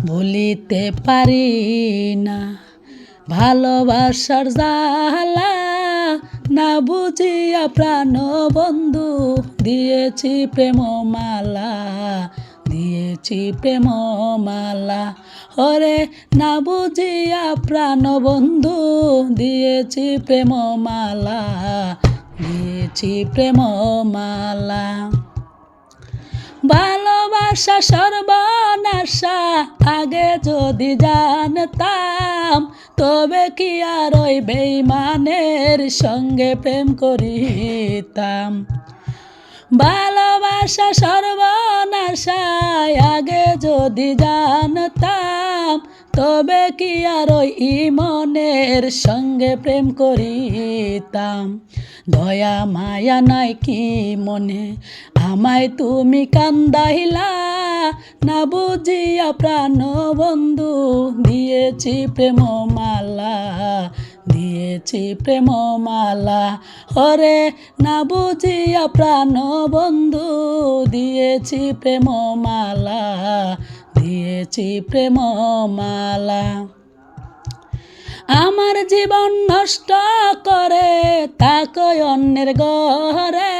ভুলিতে পারি না ভালোবাসার জ্বালা, না বুঝিয়া প্রাণ বন্ধু দিয়েছি প্রেম মালা, দিয়েছি প্রেম মালা। ওরে না বুঝিয়া প্রাণ বন্ধু দিয়েছি প্রেম মালা, দিয়েছি প্রেম মালা। ভালোবাসা সর্বনাশা আগে যদি জানতাম, তবে কি আর ওই বেঈমানের সঙ্গে প্রেম করিতাম। ভালোবাসা সর্বনাশা আগে যদি জানতাম, তবে কি আর ওই ইমনের সঙ্গে প্রেম করিতাম। দয়া মায়া নাই কি মনে আমায় তুমি কান্দাইলা, না বুঝিয়া প্রাণ বন্ধু দিয়েছি প্রেম মালা, দিয়েছি প্রেম মালা। ওরে না বুঝিয়া প্রাণ বন্ধু দিয়েছি প্রেম মালা, দিয়েছি প্রেম মালা। আমার জীবন নষ্ট করে তাকো অন্যের ঘরে,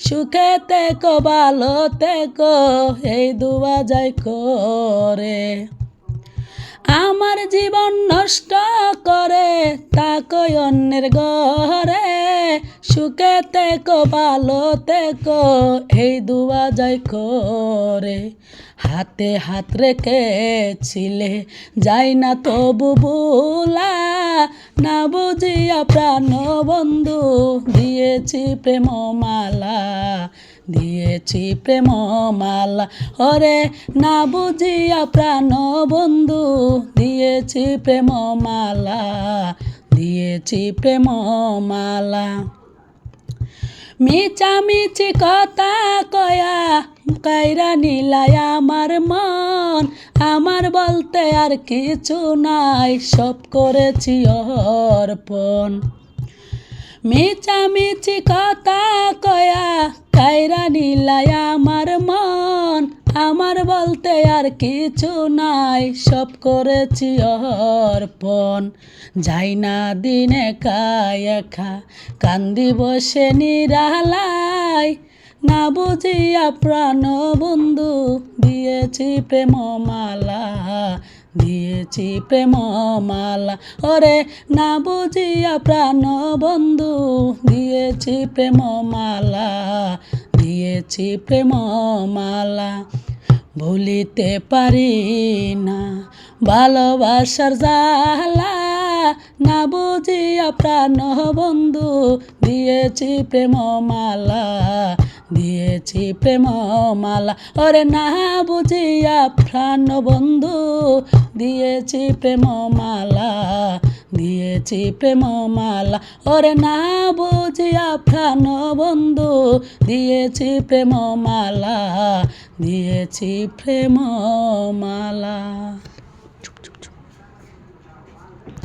সুখে থেকো ভালো থেকো এই দুয়া যাই করে। আমার জীবন নষ্ট করে তাকো অন্যের ঘরে, সুখে থেকো ভালো থেকো এই দুয়া যাই করে। হাতে হাত রেখেছিলে যাই না তবু ভুলা, না বুঝিয়া প্রাণ বন্ধু দিয়েছি প্রেম মালা, দিয়েছি প্রেম মালা। ওরে না বুঝিয়া প্রাণ বন্ধু দিয়েছি প্রেম মালা, দিয়েছি প্রেম মালা। মিছামিছি কথা কয়া কাইরা নিলায় আমার মন, আমার বলতে আর কিছু নাই সব করেছি অর্পণ। মিছামিছি কথা কয়া কাইরা নিলায় আমার মন, আমার বলতে আর কিছু নাই সব করেছি অর্পণ। যাই না দিনে একা কান্দি বসে নিরালায়, না বুঝিয়া প্রাণ বন্ধু দিয়েছি প্রেম মালা, দিয়েছি প্রেম মালা। ওরে না বুঝিয়া প্রাণ বন্ধু দিয়েছি প্রেম মালা, দিয়েছি প্রেম মালা। ভুলিতে পারি না ভালোবাসার জ্বালা, না বুঝিয়া প্রাণ বন্ধু দিয়েছি প্রেম মালা, দিয়েছি প্রেম মালা। ওরে না বুঝিয়া প্রাণ বন্ধু দিয়েছি প্রেম মালা, দিয়েছি প্রেম মালা। ওরে না বুঝিয়া প্রাণ বন্ধু দিয়েছি প্রেম মালা, দিয়েছি প্রেম মালা।